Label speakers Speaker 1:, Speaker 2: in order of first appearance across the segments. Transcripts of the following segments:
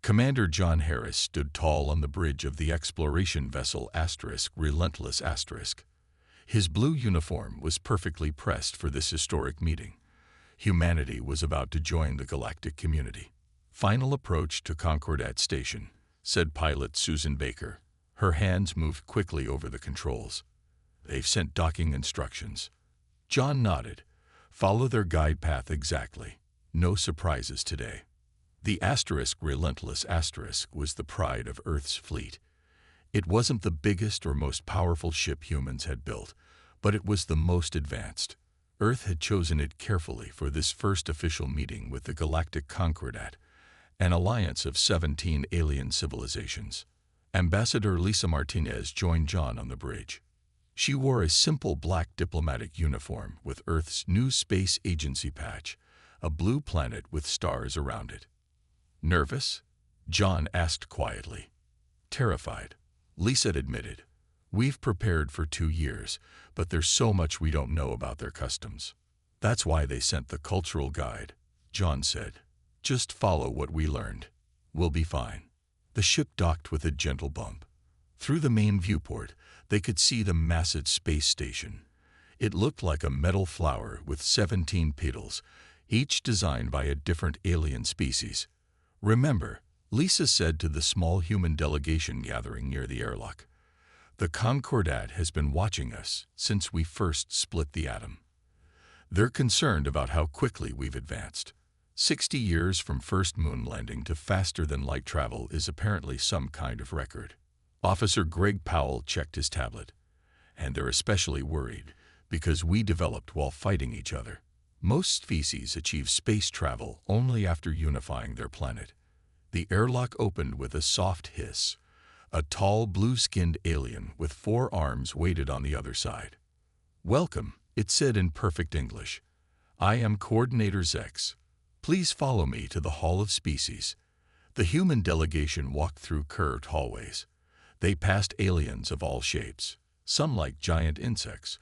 Speaker 1: Commander John Harris stood tall on the bridge of the exploration vessel Relentless. His blue uniform was perfectly pressed for this historic meeting. Humanity was about to join the galactic community. Final approach to Concordat Station, said pilot Susan Baker. Her hands moved quickly over the controls. They've sent docking instructions. John nodded. Follow their guide path exactly. No surprises today. The Relentless was the pride of Earth's fleet. It wasn't the biggest or most powerful ship humans had built, but it was the most advanced. Earth had chosen it carefully for this first official meeting with the Galactic Concordat, an alliance of 17 alien civilizations. Ambassador Lisa Martinez joined John on the bridge. She wore a simple black diplomatic uniform with Earth's new space agency patch, a blue planet with stars around it. Nervous? John asked quietly. Terrified, Lisa admitted. We've prepared for 2 years, but there's so much we don't know about their customs. That's why they sent the cultural guide, John said. Just follow what we learned. We'll be fine. The ship docked with a gentle bump. Through the main viewport, they could see the massive space station. It looked like a metal flower with 17 petals, each designed by a different alien species. Remember, Lisa said to the small human delegation gathering near the airlock, the Concordat has been watching us since we first split the atom. They're concerned about how quickly we've advanced. 60 years from first moon landing to faster-than-light travel is apparently some kind of record. Officer Greg Powell checked his tablet. And they're especially worried because we developed while fighting each other. Most species achieve space travel only after unifying their planet. The airlock opened with a soft hiss. A tall, blue-skinned alien with 4 arms waited on the other side. Welcome, it said in perfect English. I am Coordinator Zex. Please follow me to the Hall of Species. The human delegation walked through curved hallways. They passed aliens of all shapes, some like giant insects,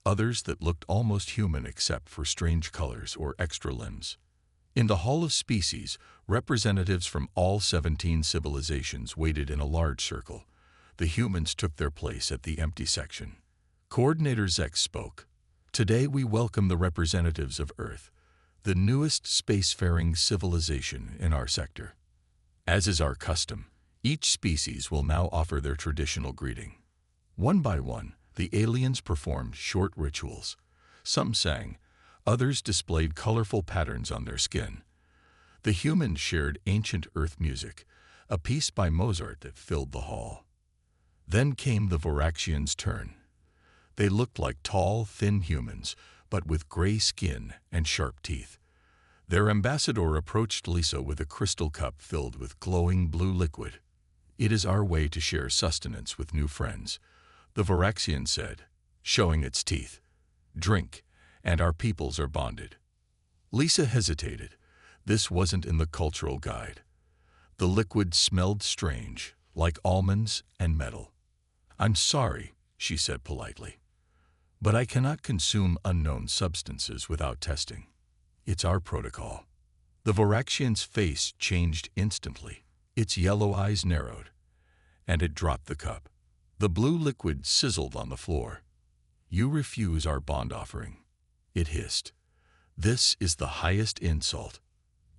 Speaker 1: others that looked almost human except for strange colors or extra limbs. In the Hall of Species, representatives from all 17 civilizations waited in a large circle. The humans took their place at the empty section. Coordinator Zex spoke. Today we welcome the representatives of Earth, the newest spacefaring civilization in our sector. As is our custom, each species will now offer their traditional greeting. One by one, the aliens performed short rituals. Some sang, others displayed colorful patterns on their skin. The humans shared ancient Earth music, a piece by Mozart that filled the hall. Then came the Voraxians' turn. They looked like tall, thin humans, but with gray skin and sharp teeth. Their ambassador approached Lisa with a crystal cup filled with glowing blue liquid. It is our way to share sustenance with new friends, the Voraxian said, showing its teeth. Drink, and our peoples are bonded. Lisa hesitated. This wasn't in the cultural guide. The liquid smelled strange, like almonds and metal. I'm sorry, she said politely, but I cannot consume unknown substances without testing. It's our protocol. The Voraxian's face changed instantly. Its yellow eyes narrowed, and it dropped the cup. The blue liquid sizzled on the floor. You refuse our bond offering, it hissed. This is the highest insult.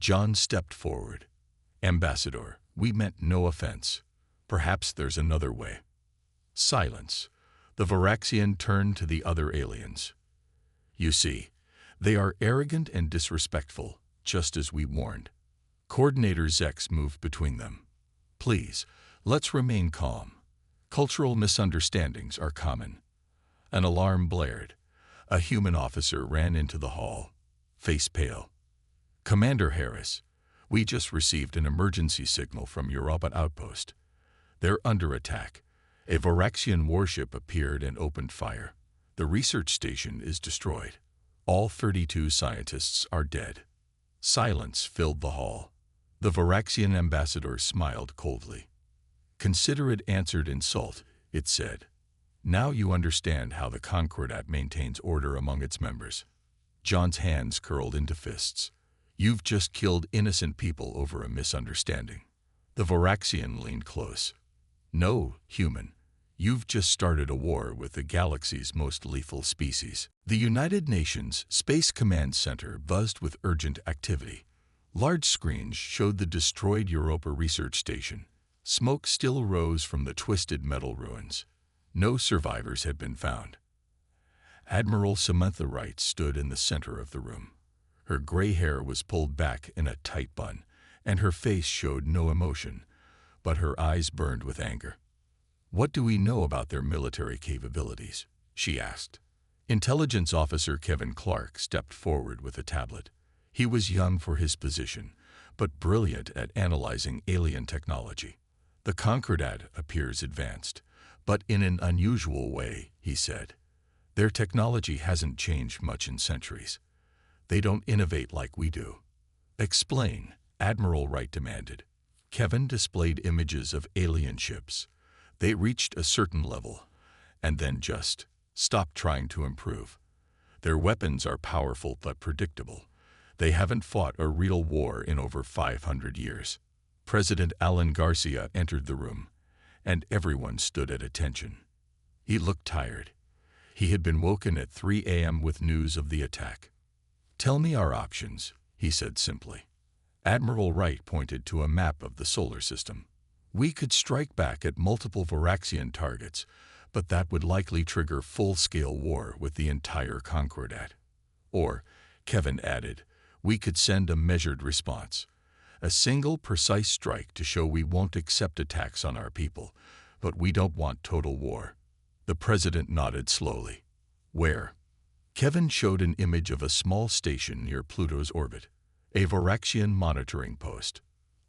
Speaker 1: John stepped forward. Ambassador, we meant no offense. Perhaps there's another way. Silence. The Voraxian turned to the other aliens. You see, they are arrogant and disrespectful, just as we warned. Coordinator Zex moved between them. Please, let's remain calm. Cultural misunderstandings are common. An alarm blared. A human officer ran into the hall, face pale. Commander Harris, we just received an emergency signal from your robot outpost. They're under attack. A Voraxian warship appeared and opened fire. The research station is destroyed. All 32 scientists are dead. Silence filled the hall. The Voraxian ambassador smiled coldly. Consider it answered insult, it said. Now you understand how the Concordat maintains order among its members. John's hands curled into fists. You've just killed innocent people over a misunderstanding. The Varaxian leaned close. "No, human. You've just started a war with the galaxy's most lethal species." The United Nations Space Command Center buzzed with urgent activity. Large screens showed the destroyed Europa Research Station. Smoke still rose from the twisted metal ruins. No survivors had been found. Admiral Samantha Wright stood in the center of the room. Her gray hair was pulled back in a tight bun, and her face showed no emotion, but her eyes burned with anger. "What do we know about their military capabilities?" she asked. Intelligence Officer Kevin Clark stepped forward with a tablet. He was young for his position, but brilliant at analyzing alien technology. "The Concordat appears advanced, but in an unusual way," he said. "Their technology hasn't changed much in centuries. They don't innovate like we do." "Explain," Admiral Wright demanded. Kevin displayed images of alien ships. They reached a certain level, and then just stopped trying to improve. Their weapons are powerful but predictable. They haven't fought a real war in over 500 years. President Alan Garcia entered the room, and everyone stood at attention. He looked tired. He had been woken at 3 a.m. with news of the attack. "Tell me our options," he said simply. Admiral Wright pointed to a map of the solar system. "We could strike back at multiple Varaxian targets, but that would likely trigger full-scale war with the entire Concordat. Or," Kevin added, "we could send a measured response. A single precise strike to show we won't accept attacks on our people, but we don't want total war." The president nodded slowly. "Where?" Kevin showed an image of a small station near Pluto's orbit, a Varaxian monitoring post.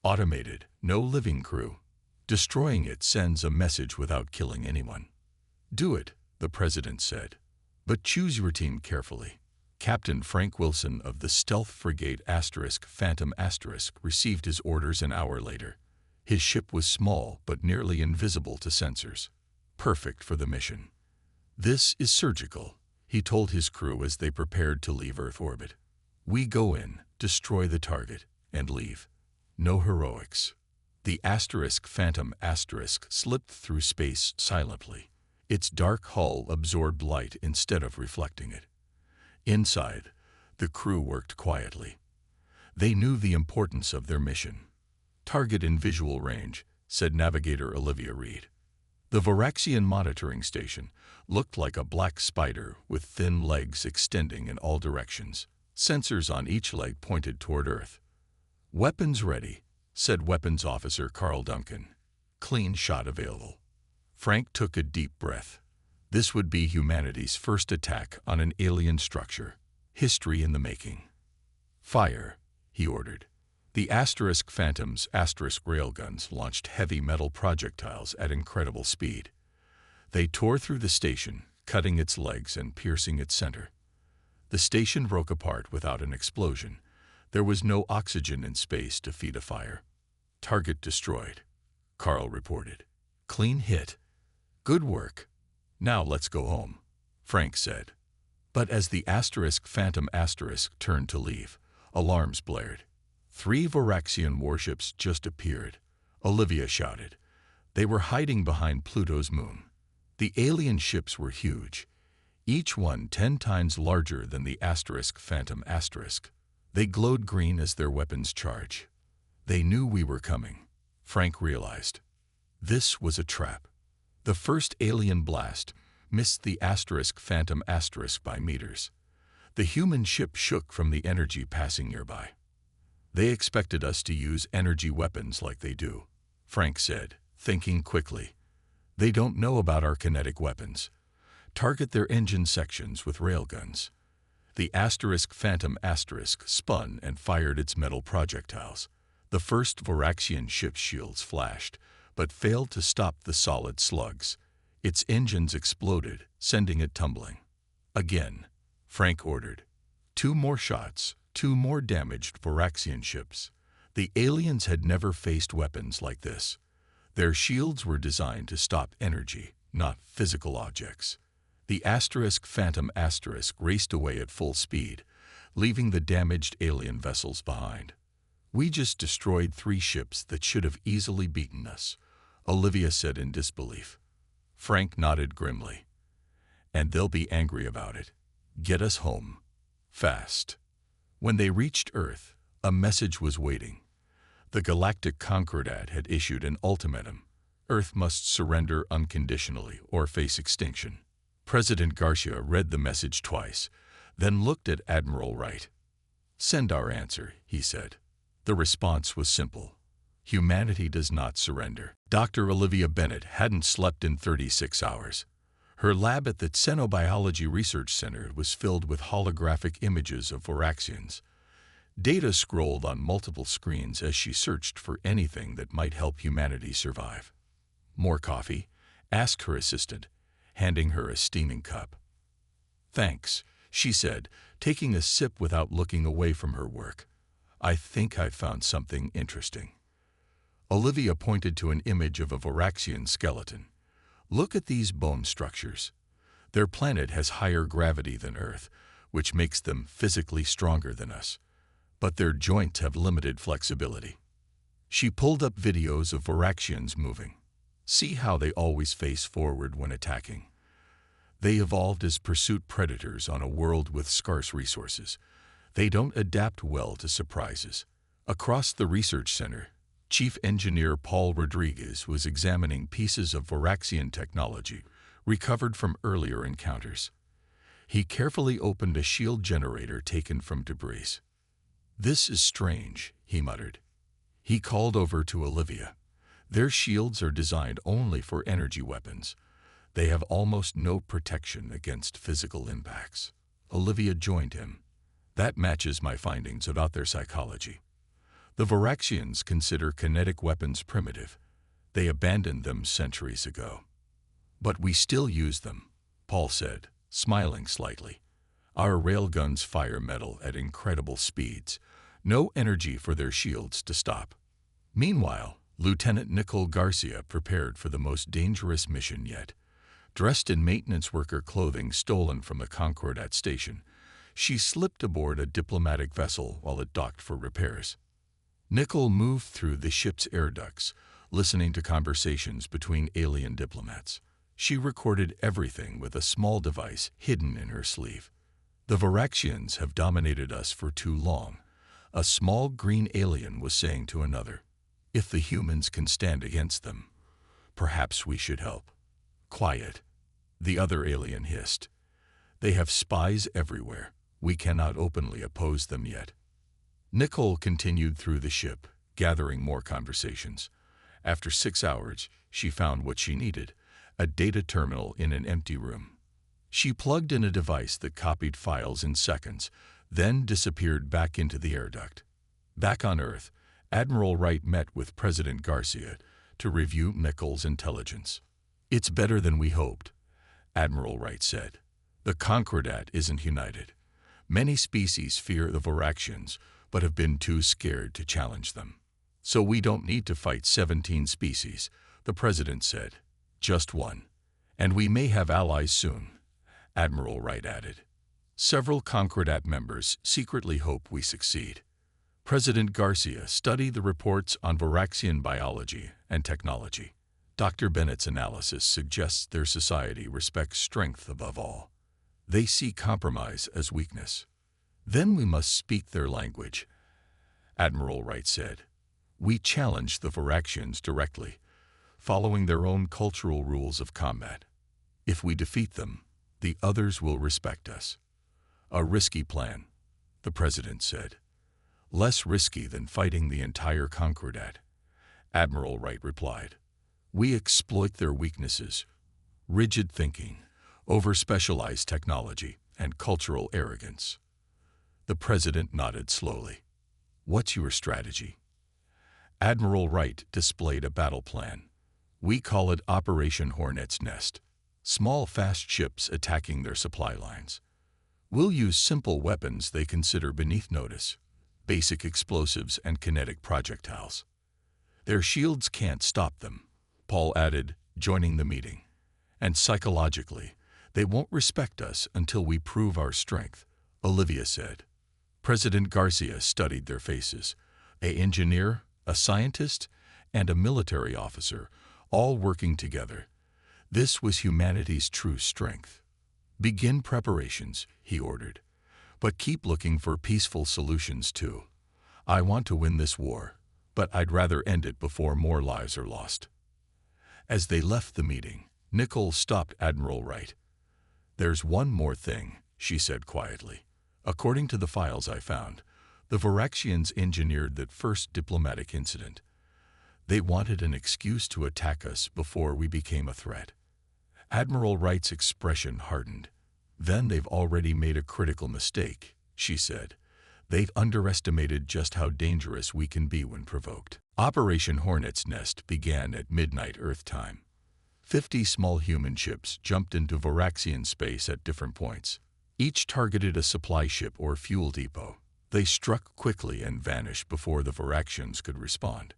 Speaker 1: Automated, no living crew. Destroying it sends a message without killing anyone. "Do it," the president said. "But choose your team carefully." Captain Frank Wilson of the stealth frigate Phantom received his orders an hour later. His ship was small but nearly invisible to sensors. Perfect for the mission. "This is surgical," he told his crew as they prepared to leave Earth orbit. "We go in, destroy the target, and leave. No heroics." The Phantom slipped through space silently. Its dark hull absorbed light instead of reflecting it. Inside, the crew worked quietly. They knew the importance of their mission. "Target in visual range," said Navigator Olivia Reed. The Varaxian monitoring station looked like a black spider with thin legs extending in all directions. Sensors on each leg pointed toward Earth. "Weapons ready," said Weapons Officer Carl Duncan. "Clean shot available." Frank took a deep breath. This would be humanity's first attack on an alien structure. History in the making. "Fire," he ordered. The Phantom's railguns launched heavy metal projectiles at incredible speed. They tore through the station, cutting its legs and piercing its center. The station broke apart without an explosion. There was no oxygen in space to feed a fire. "Target destroyed," Carl reported. "Clean hit. Good work. Now let's go home," Frank said. But as the Phantom turned to leave, alarms blared. 3 Varaxian warships just appeared, Olivia shouted. They were hiding behind Pluto's moon. The alien ships were huge, each one 10 times larger than the Phantom. They glowed green as their weapons charged. They knew we were coming, Frank realized. This was a trap. The first alien blast missed the Phantom by meters. The human ship shook from the energy passing nearby. "They expected us to use energy weapons like they do," Frank said, thinking quickly. "They don't know about our kinetic weapons. Target their engine sections with railguns." The Phantom spun and fired its metal projectiles. The first Varaxian ship's shields flashed, but failed to stop the solid slugs. Its engines exploded, sending it tumbling. "Again," Frank ordered. 2 more shots, 2 more damaged Varaxian ships. The aliens had never faced weapons like this. Their shields were designed to stop energy, not physical objects. The Phantom raced away at full speed, leaving the damaged alien vessels behind. We just destroyed 3 ships that should have easily beaten us, Olivia said in disbelief. Frank nodded grimly. And they'll be angry about it. Get us home. Fast. When they reached Earth, a message was waiting. The Galactic Concordat had issued an ultimatum. Earth must surrender unconditionally or face extinction. President Garcia read the message twice, then looked at Admiral Wright. Send our answer, he said. The response was simple. Humanity does not surrender. Dr. Olivia Bennett hadn't slept in 36 hours. Her lab at the Xenobiology Research Center was filled with holographic images of Voraxians. Data scrolled on multiple screens as she searched for anything that might help humanity survive. More coffee? Asked her assistant, handing her a steaming cup. Thanks, she said, taking a sip without looking away from her work. I think I've found something interesting. Olivia pointed to an image of a Voraxian skeleton. Look at these bone structures. Their planet has higher gravity than Earth, which makes them physically stronger than us. But their joints have limited flexibility. She pulled up videos of Voraxians moving. See how they always face forward when attacking. They evolved as pursuit predators on a world with scarce resources. They don't adapt well to surprises. Across the research center, Chief Engineer Paul Rodriguez was examining pieces of Voraxian technology recovered from earlier encounters. He carefully opened a shield generator taken from debris. This is strange, he muttered. He called over to Olivia. Their shields are designed only for energy weapons. They have almost no protection against physical impacts. Olivia joined him. That matches my findings about their psychology. The Voraxians consider kinetic weapons primitive. They abandoned them centuries ago. But we still use them, Paul said, smiling slightly. Our railguns fire metal at incredible speeds. No energy for their shields to stop. Meanwhile, Lieutenant Nicole Garcia prepared for the most dangerous mission yet. Dressed in maintenance worker clothing stolen from the Concordat station, she slipped aboard a diplomatic vessel while it docked for repairs. Nicole moved through the ship's air ducts, listening to conversations between alien diplomats. She recorded everything with a small device hidden in her sleeve. The Voraxians have dominated us for too long, a small green alien was saying to another. If the humans can stand against them, perhaps we should help. Quiet, the other alien hissed. They have spies everywhere. We cannot openly oppose them yet. Nicole continued through the ship, gathering more conversations. After 6 hours, she found what she needed, a data terminal in an empty room. She plugged in a device that copied files in seconds, then disappeared back into the air duct. Back on Earth, Admiral Wright met with President Garcia to review Nicole's intelligence. It's better than we hoped, Admiral Wright said. The Concordat isn't united. Many species fear the Voraxians, but have been too scared to challenge them. So we don't need to fight 17 species, the President said. Just one. And we may have allies soon, Admiral Wright added. Several Concordat members secretly hope we succeed. President Garcia studied the reports on Voraxian biology and technology. Dr. Bennett's analysis suggests their society respects strength above all. They see compromise as weakness. Then we must speak their language, Admiral Wright said. We challenge the Voraxians directly, following their own cultural rules of combat. If we defeat them, the others will respect us. A risky plan, the President said. Less risky than fighting the entire Concordat, Admiral Wright replied. We exploit their weaknesses, rigid thinking, over-specialized technology, and cultural arrogance. The President nodded slowly. What's your strategy? Admiral Wright displayed a battle plan. We call it Operation Hornet's Nest. Small, fast ships attacking their supply lines. We'll use simple weapons they consider beneath notice, basic explosives and kinetic projectiles. Their shields can't stop them, Paul added, joining the meeting. And psychologically, they won't respect us until we prove our strength, Olivia said. President Garcia studied their faces. An engineer, a scientist, and a military officer, all working together. This was humanity's true strength. Begin preparations, he ordered, but keep looking for peaceful solutions too. I want to win this war, but I'd rather end it before more lives are lost. As they left the meeting, Nicole stopped Admiral Wright. There's one more thing, she said quietly. According to the files I found, the Varaxians engineered that first diplomatic incident. They wanted an excuse to attack us before we became a threat. Admiral Wright's expression hardened. Then they've already made a critical mistake, she said. They've underestimated just how dangerous we can be when provoked. Operation Hornet's Nest began at midnight Earth time. 50 small human ships jumped into Varaxian space at different points. Each targeted a supply ship or fuel depot. They struck quickly and vanished before the Varaxians could respond.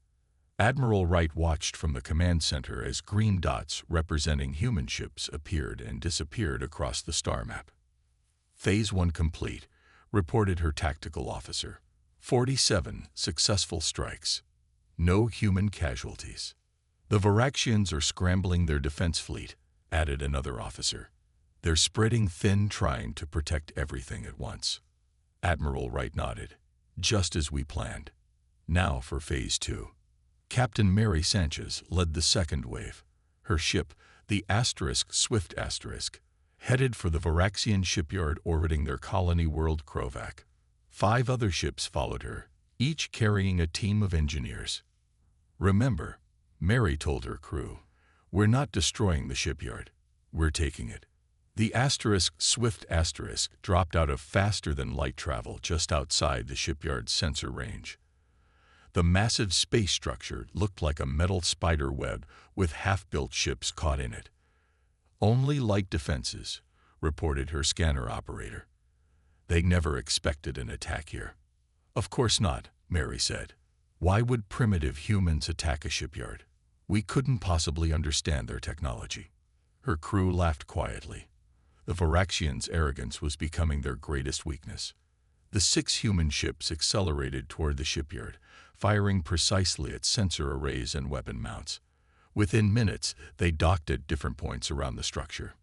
Speaker 1: Admiral Wright watched from the command center as green dots representing human ships appeared and disappeared across the star map. Phase 1 complete, reported her tactical officer. 47 successful strikes. No human casualties. The Varaxians are scrambling their defense fleet, added another officer. They're spreading thin, trying to protect everything at once. Admiral Wright nodded. Just as we planned. Now for Phase 2. Captain Mary Sanchez led the second wave. Her ship, the Swift Asterisk, headed for the Varaxian shipyard orbiting their colony world Krovac. 5 other ships followed her, each carrying a team of engineers. Remember, Mary told her crew, we're not destroying the shipyard, we're taking it. The Swift Asterisk dropped out of faster-than-light travel just outside the shipyard's sensor range. The massive space structure looked like a metal spider web with half-built ships caught in it. Only light defenses, reported her scanner operator. They never expected an attack here. Of course not, Mary said. Why would primitive humans attack a shipyard? We couldn't possibly understand their technology. Her crew laughed quietly. The Varaxians' arrogance was becoming their greatest weakness. The 6 human ships accelerated toward the shipyard, firing precisely at sensor arrays and weapon mounts. Within minutes, they docked at different points around the structure.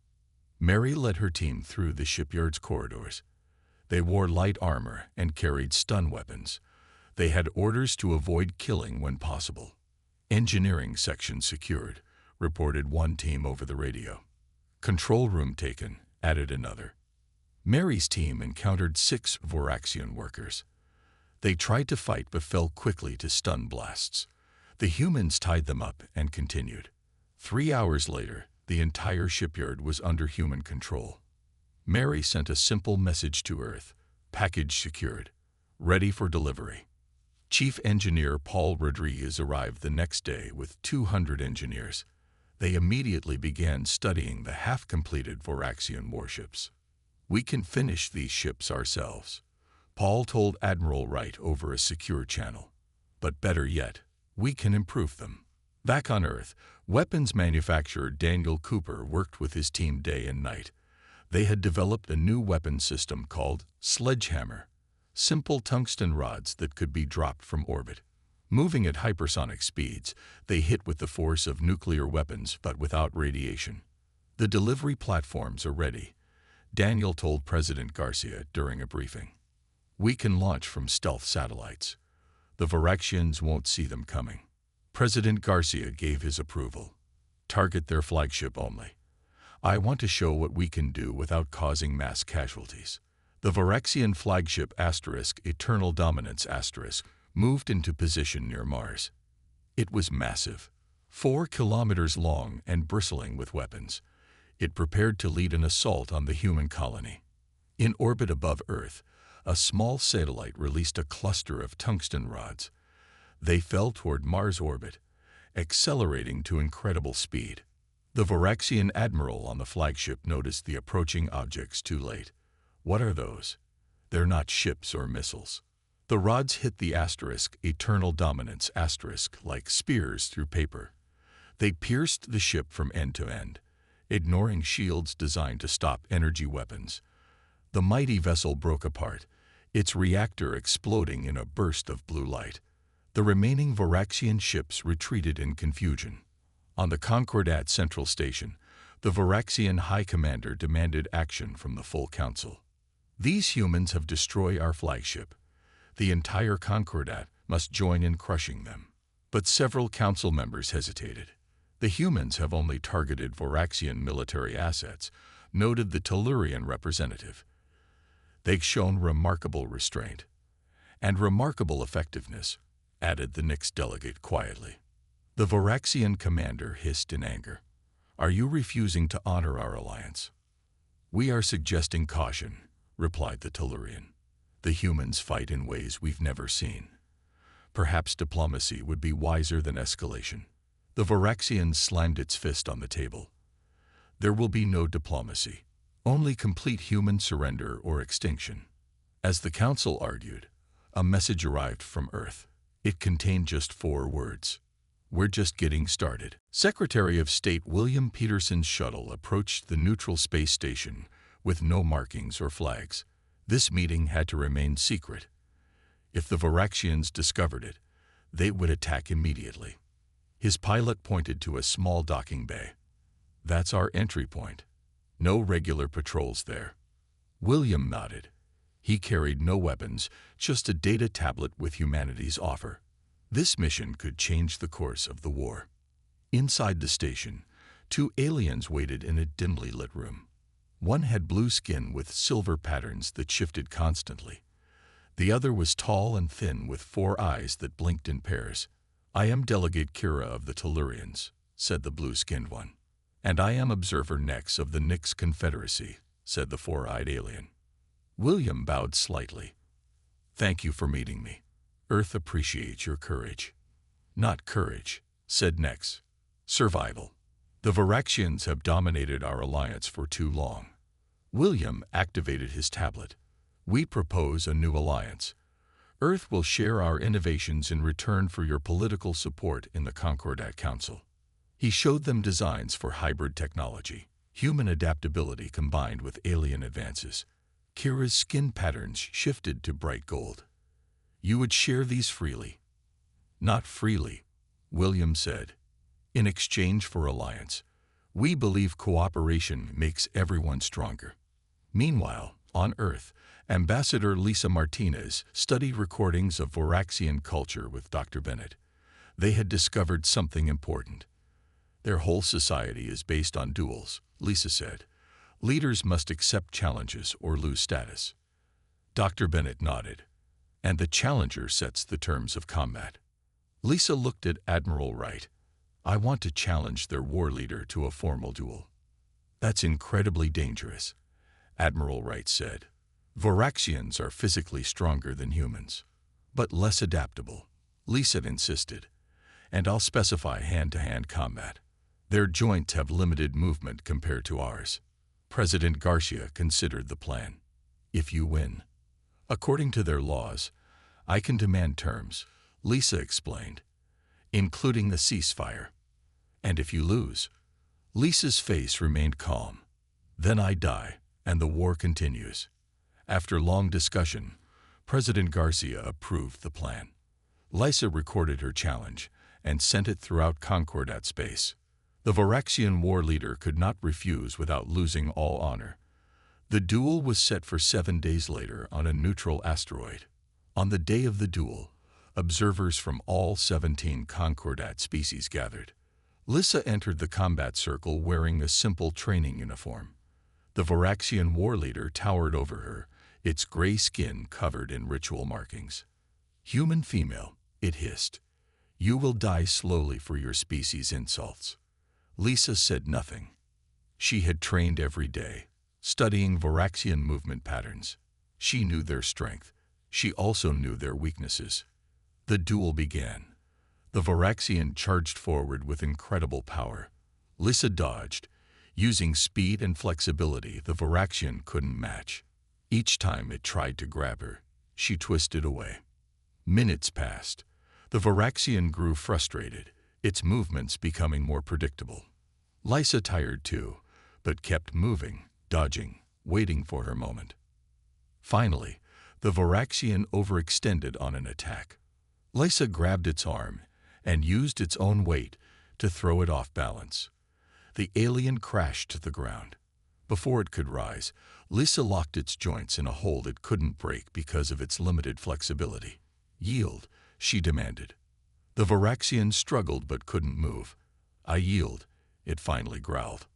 Speaker 1: Mary led her team through the shipyard's corridors. They wore light armor and carried stun weapons. They had orders to avoid killing when possible. Engineering section secured, reported one team over the radio. Control room taken, added another. Mary's team encountered 6 Varaxian workers. They tried to fight but fell quickly to stun blasts. The humans tied them up and continued. 3 hours later, the entire shipyard was under human control. Mary sent a simple message to Earth, package secured, ready for delivery. Chief Engineer Paul Rodriguez arrived the next day with 200 engineers. They immediately began studying the half-completed Varaxian warships. We can finish these ships ourselves, Paul told Admiral Wright over a secure channel. But better yet, we can improve them. Back on Earth, weapons manufacturer Daniel Cooper worked with his team day and night. They had developed a new weapon system called Sledgehammer, simple tungsten rods that could be dropped from orbit. Moving at hypersonic speeds, they hit with the force of nuclear weapons but without radiation. The delivery platforms are ready, Daniel told President Garcia during a briefing. We can launch from stealth satellites. The Varaxians won't see them coming. President Garcia gave his approval. Target their flagship only. I want to show what we can do without causing mass casualties. The Varaxian flagship Eternal Dominance moved into position near Mars. It was massive, 4 kilometers long and bristling with weapons. It prepared to lead an assault on the human colony. In orbit above Earth, a small satellite released a cluster of tungsten rods. They fell toward Mars orbit, accelerating to incredible speed. The Varaxian admiral on the flagship noticed the approaching objects too late. What are those? They're not ships or missiles. The rods hit the Eternal Dominance like spears through paper. They pierced the ship from end to end, ignoring shields designed to stop energy weapons. The mighty vessel broke apart, its reactor exploding in a burst of blue light. The remaining Varaxian ships retreated in confusion. On the Concordat Central Station, the Varaxian High Commander demanded action from the full council. These humans have destroyed our flagship. The entire Concordat must join in crushing them. But several council members hesitated. The humans have only targeted Varaxian military assets, noted the Tellurian representative. They've shown remarkable restraint. And remarkable effectiveness, added the Nyx delegate quietly. The Varaxian commander hissed in anger. Are you refusing to honor our alliance? We are suggesting caution, replied the Tellurian. The humans fight in ways we've never seen. Perhaps diplomacy would be wiser than escalation. The Varaxian slammed its fist on the table. There will be no diplomacy, only complete human surrender or extinction. As the council argued, a message arrived from Earth. It contained just 4 words. We're just getting started. Secretary of State William Peterson's shuttle approached the neutral space station with no markings or flags. This meeting had to remain secret. If the Varaxians discovered it, they would attack immediately. His pilot pointed to a small docking bay. That's our entry point. No regular patrols there. William nodded. He carried no weapons, just a data tablet with humanity's offer. This mission could change the course of the war. Inside the station, 2 aliens waited in a dimly lit room. One had blue skin with silver patterns that shifted constantly. The other was tall and thin with 4 eyes that blinked in pairs. I am Delegate Kira of the Tellurians, said the blue-skinned one. And I am Observer Nex of the Nyx Confederacy, said the 4-eyed alien. William bowed slightly. Thank you for meeting me. Earth appreciates your courage. Not courage, said Nex. Survival. The Varaxians have dominated our alliance for too long. William activated his tablet. We propose a new alliance. Earth will share our innovations in return for your political support in the Concordat Council. He showed them designs for hybrid technology, human adaptability combined with alien advances. Kira's skin patterns shifted to bright gold. You would share these freely. Not freely, William said. In exchange for alliance, we believe cooperation makes everyone stronger. Meanwhile, on Earth, Ambassador Lisa Martinez studied recordings of Varaxian culture with Dr. Bennett. They had discovered something important. Their whole society is based on duels, Lisa said. Leaders must accept challenges or lose status. Dr. Bennett nodded. And the challenger sets the terms of combat. Lisa looked at Admiral Wright. I want to challenge their war leader to a formal duel. That's incredibly dangerous, Admiral Wright said. Varaxians are physically stronger than humans, but less adaptable, Lisa insisted. And I'll specify hand-to-hand combat. Their joints have limited movement compared to ours. President Garcia considered the plan. If you win, according to their laws, I can demand terms, Lisa explained, including the ceasefire. And if you lose, Lisa's face remained calm. Then I die, and the war continues. After long discussion, President Garcia approved the plan. Lisa recorded her challenge and sent it throughout Concordat space. The Varaxian war leader could not refuse without losing all honor. The duel was set for 7 days later on a neutral asteroid. On the day of the duel, observers from all 17 Concordat species gathered. Lisa entered the combat circle wearing a simple training uniform. The Varaxian war leader towered over her, its gray skin covered in ritual markings. Human female, it hissed. You will die slowly for your species' insults. Lisa said nothing. She had trained every day, studying Varaxian movement patterns. She knew their strength. She also knew their weaknesses. The duel began. The Varaxian charged forward with incredible power. Lisa dodged, using speed and flexibility the Varaxian couldn't match. Each time it tried to grab her, she twisted away. Minutes passed. The Varaxian grew frustrated, its movements becoming more predictable. Lisa tired too, but kept moving, dodging, waiting for her moment. Finally, the Varaxian overextended on an attack. Lysa grabbed its arm and used its own weight to throw it off balance. The alien crashed to the ground. Before it could rise, Lysa locked its joints in a hold it couldn't break because of its limited flexibility. "Yield," she demanded. The Varaxian struggled but couldn't move. "I yield," it finally growled.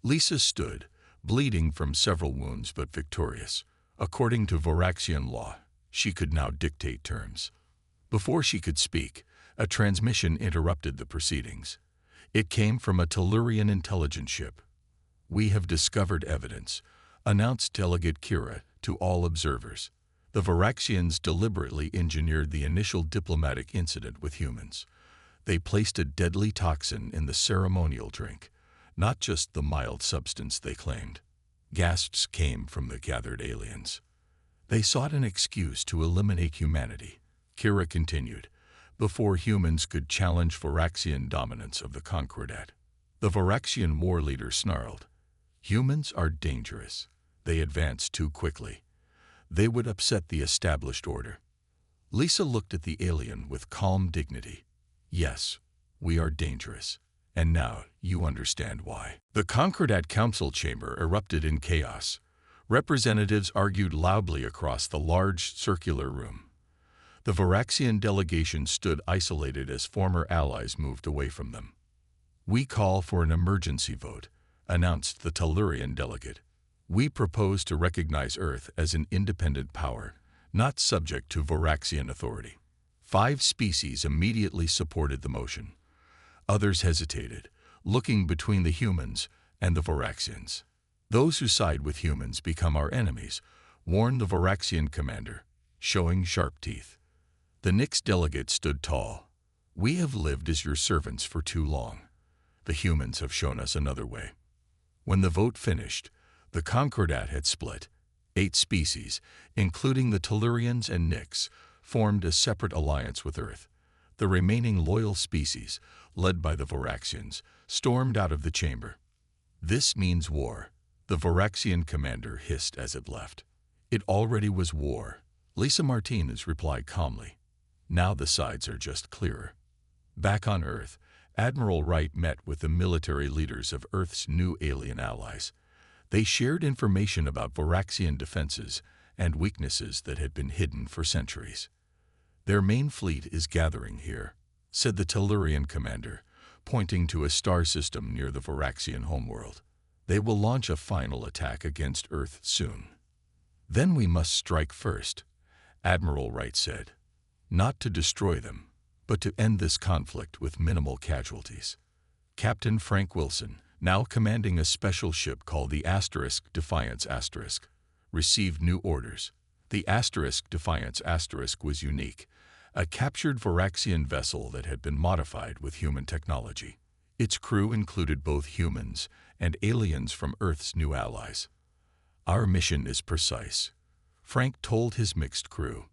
Speaker 1: Lysa stood, bleeding from several wounds but victorious. According to Varaxian law, she could now dictate terms. Before she could speak, a transmission interrupted the proceedings. It came from a Tellurian intelligence ship. "We have discovered evidence," announced Delegate Kira to all observers. The Varaxians deliberately engineered the initial diplomatic incident with humans. They placed a deadly toxin in the ceremonial drink, not just the mild substance they claimed. Gasps came from the gathered aliens. They sought an excuse to eliminate humanity, Kira continued, before humans could challenge Varaxian dominance of the Concordat. The Varaxian war leader snarled, "Humans are dangerous. They advance too quickly. They would upset the established order." Lysa looked at the alien with calm dignity. "Yes, we are dangerous. And now you understand why." The Concordat Council chamber erupted in chaos. Representatives argued loudly across the large circular room. The Varaxian delegation stood isolated as former allies moved away from them. "We call for an emergency vote," announced the Tellurian delegate. "We propose to recognize Earth as an independent power, not subject to Varaxian authority." 5 species immediately supported the motion. Others hesitated, looking between the humans and the Varaxians. "Those who side with humans become our enemies," warned the Varaxian commander, showing sharp teeth. The Nyx delegate stood tall. "We have lived as your servants for too long. The humans have shown us another way." When the vote finished, the Concordat had split. 8 species, including the Tellurians and Nyx, formed a separate alliance with Earth. The remaining loyal species, led by the Varaxians, stormed out of the chamber. "This means war," the Varaxian commander hissed as it left. "It already was war," Lysa Martinez replied calmly. "Now the sides are just clearer." Back on Earth, Admiral Wright met with the military leaders of Earth's new alien allies. They shared information about Varaxian defenses and weaknesses that had been hidden for centuries. "Their main fleet is gathering here," said the Tellurian commander, pointing to a star system near the Varaxian homeworld. "They will launch a final attack against Earth soon." "Then we must strike first," Admiral Wright said. "Not to destroy them, but to end this conflict with minimal casualties." Captain Frank Wilson, now commanding a special ship called the Defiance *, received new orders. The Defiance * was unique, a captured Varaxian vessel that had been modified with human technology. Its crew included both humans and aliens from Earth's new allies. "Our mission is precise," Frank told his mixed crew.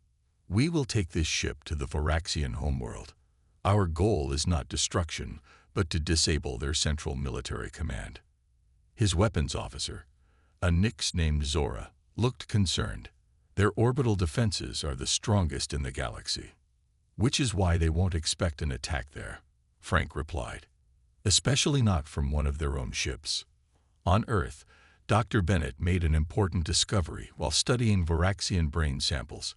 Speaker 1: "We will take this ship to the Varaxian homeworld. Our goal is not destruction, but to disable their central military command." His weapons officer, a Nyx named Zora, looked concerned. "Their orbital defenses are the strongest in the galaxy." "Which is why they won't expect an attack there," Frank replied. "Especially not from one of their own ships." On Earth, Dr. Bennett made an important discovery while studying Varaxian brain samples.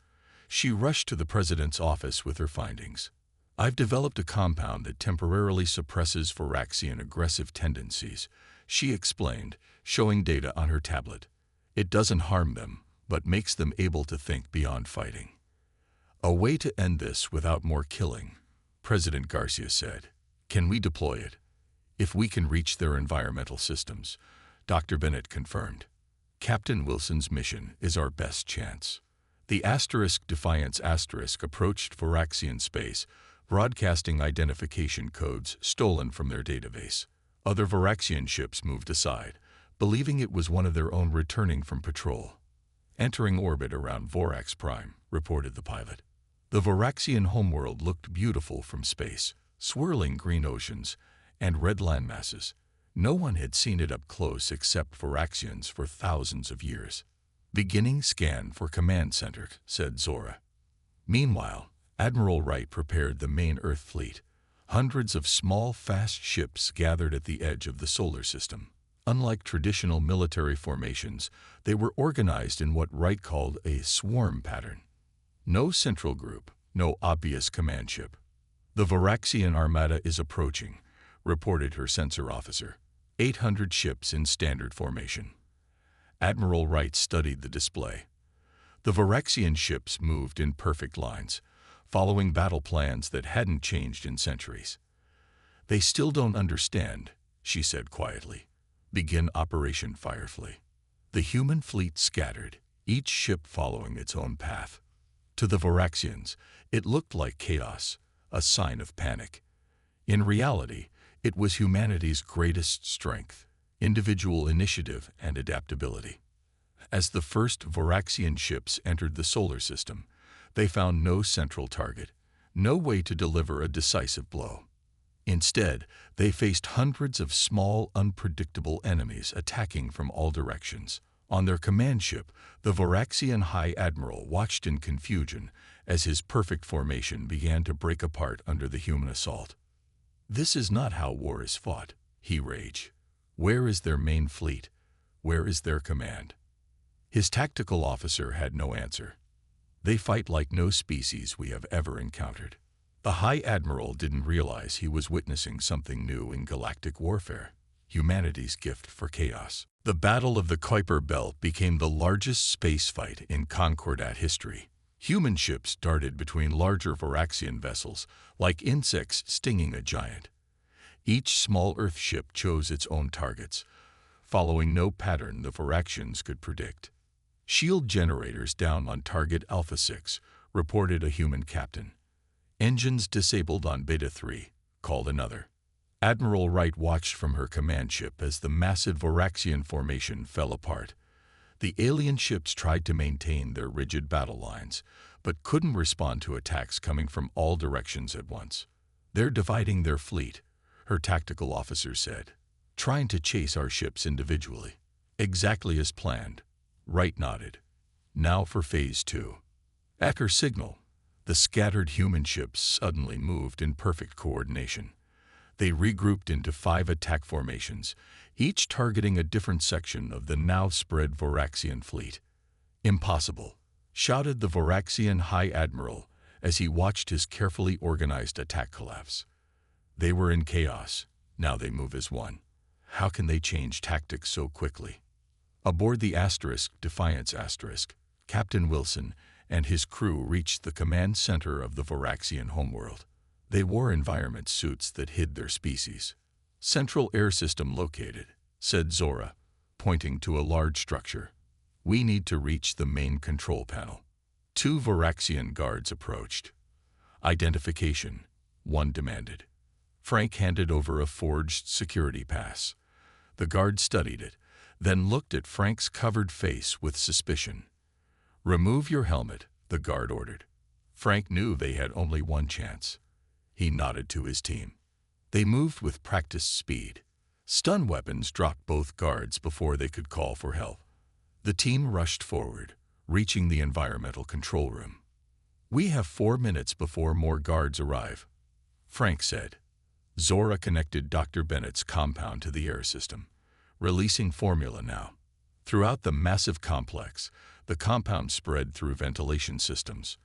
Speaker 1: She rushed to the president's office with her findings. "I've developed a compound that temporarily suppresses Varaxian aggressive tendencies," she explained, showing data on her tablet. "It doesn't harm them, but makes them able to think beyond fighting." "A way to end this without more killing," President Garcia said. "Can we deploy it?" "If we can reach their environmental systems," Dr. Bennett confirmed. "Captain Wilson's mission is our best chance." The Defiance * approached Varaxian space, broadcasting identification codes stolen from their database. Other Varaxian ships moved aside, believing it was one of their own returning from patrol. "Entering orbit around Vorax Prime," reported the pilot. The Varaxian homeworld looked beautiful from space, swirling green oceans and red landmasses. No one had seen it up close except Varaxians for thousands of years. "Beginning scan for command center," said Zora. Meanwhile, Admiral Wright prepared the main Earth fleet. Hundreds of small, fast ships gathered at the edge of the solar system. Unlike traditional military formations, they were organized in what Wright called a swarm pattern. No central group, no obvious command ship. "The Varaxian Armada is approaching," reported her sensor officer. 800 ships in standard formation. Admiral Wright studied the display. The Varaxian ships moved in perfect lines, following battle plans that hadn't changed in centuries. "They still don't understand," she said quietly. "Begin Operation Firefly." The human fleet scattered, each ship following its own path. To the Varaxians, it looked like chaos, a sign of panic. In reality, it was humanity's greatest strength, individual initiative and adaptability. As the first Varaxian ships entered the solar system, they found no central target, no way to deliver a decisive blow. Instead, they faced hundreds of small, unpredictable enemies attacking from all directions. On their command ship, the Varaxian High Admiral watched in confusion as his perfect formation began to break apart under the human assault. "This is not how war is fought," he raged. "Where is their main fleet? Where is their command?" His tactical officer had no answer. "They fight like no species we have ever encountered." The High Admiral didn't realize he was witnessing something new in galactic warfare, humanity's gift for chaos. The Battle of the Kuiper Belt became the largest space fight in Concordat history. Human ships darted between larger Varaxian vessels, like insects stinging a giant. Each small Earth ship chose its own targets, following no pattern the Varaxians could predict. "Shield generators down on target Alpha 6, reported a human captain. "Engines disabled on Beta 3, called another. Admiral Wright watched from her command ship as the massive Varaxian formation fell apart. The alien ships tried to maintain their rigid battle lines, but couldn't respond to attacks coming from all directions at once. "They're dividing their fleet," her tactical officer said, "trying to chase our ships individually." "Exactly as planned," Wright nodded. "Now for Phase 2. At her signal, the scattered human ships suddenly moved in perfect coordination. They regrouped into 5 attack formations, each targeting a different section of the now spread Varaxian fleet. "Impossible," shouted the Varaxian High Admiral as he watched his carefully organized attack collapse. They were in chaos, now they move as one. How can they change tactics so quickly? Aboard the Defiance Captain Wilson and his crew reached the command center of the Varaxian homeworld. They wore environment suits that hid their species. "Central air system located," said Zora, pointing to a large structure. "We need to reach the main control panel." 2 Varaxian guards approached. "Identification," one demanded. Frank handed over a forged security pass. The guard studied it, then looked at Frank's covered face with suspicion. "Remove your helmet," the guard ordered. Frank knew they had only one chance. He nodded to his team. They moved with practiced speed. Stun weapons dropped both guards before they could call for help. The team rushed forward, reaching the environmental control room. "We have 4 minutes before more guards arrive," Frank said. Zora connected Dr. Bennett's compound to the air system, releasing formula now. Throughout the massive complex, the compound spread through ventilation systems.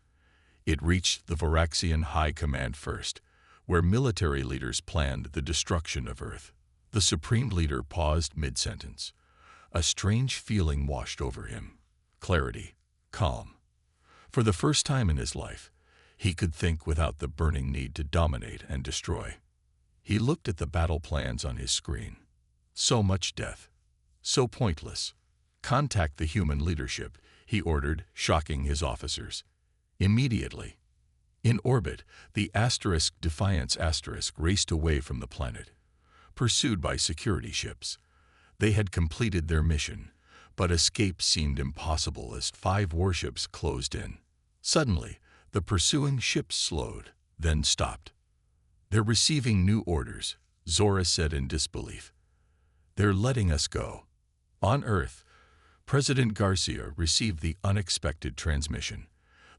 Speaker 1: It reached the Varaxian High Command first, where military leaders planned the destruction of Earth. The Supreme Leader paused mid-sentence. A strange feeling washed over him. Clarity, calm. For the first time in his life, he could think without the burning need to dominate and destroy. He looked at the battle plans on his screen. So much death. So pointless. "Contact the human leadership," he ordered, shocking his officers. Immediately. In orbit, the Defiance raced away from the planet, pursued by security ships. They had completed their mission, but escape seemed impossible as 5 warships closed in. Suddenly, the pursuing ships slowed, then stopped. "They're receiving new orders," Zora said in disbelief. "They're letting us go." On Earth, President Garcia received the unexpected transmission.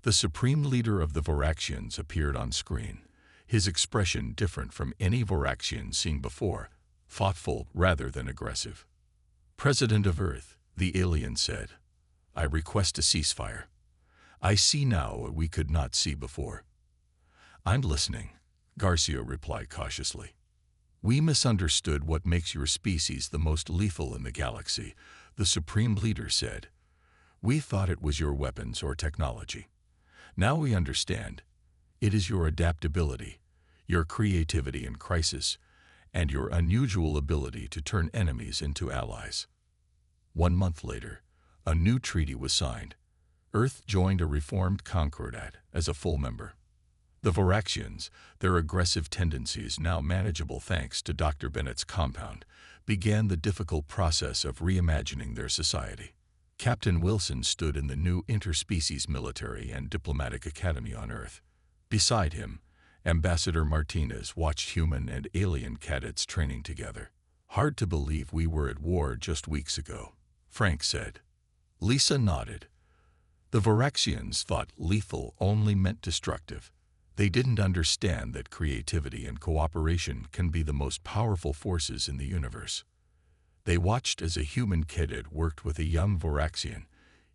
Speaker 1: The supreme leader of the Voraxians appeared on screen, his expression different from any Voraxian seen before, thoughtful rather than aggressive. "President of Earth," the alien said, "I request a ceasefire. I see now what we could not see before." "I'm listening," Garcia replied cautiously. "We misunderstood what makes your species the most lethal in the galaxy," the Supreme Leader said. "We thought it was your weapons or technology. Now we understand. It is your adaptability, your creativity in crisis, and your unusual ability to turn enemies into allies." 1 month later, a new treaty was signed. Earth joined a reformed Concordat as a full member. The Voraxians, their aggressive tendencies now manageable thanks to Dr. Bennett's compound, began the difficult process of reimagining their society. Captain Wilson stood in the new interspecies military and diplomatic academy on Earth. Beside him, Ambassador Martinez watched human and alien cadets training together. "Hard to believe we were at war just weeks ago," Frank said. Lisa nodded. The Voraxians thought lethal only meant destructive. They didn't understand that creativity and cooperation can be the most powerful forces in the universe. They watched as a human cadet worked with a young Voraxian,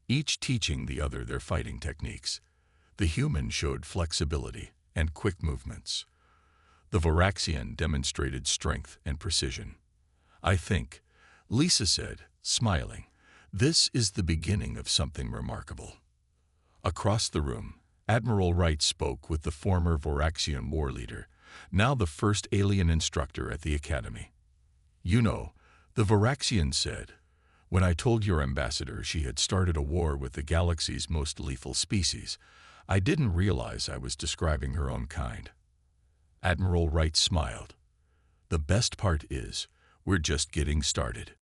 Speaker 1: each teaching the other their fighting techniques. The human showed flexibility and quick movements. The Voraxian demonstrated strength and precision. "I think," Lisa said, smiling, "this is the beginning of something remarkable." Across the room, Admiral Wright spoke with the former Voraxian war leader, now the first alien instructor at the Academy. "You know," the Voraxian said, "when I told your ambassador she had started a war with the galaxy's most lethal species, I didn't realize I was describing her own kind." Admiral Wright smiled. "The best part is, we're just getting started."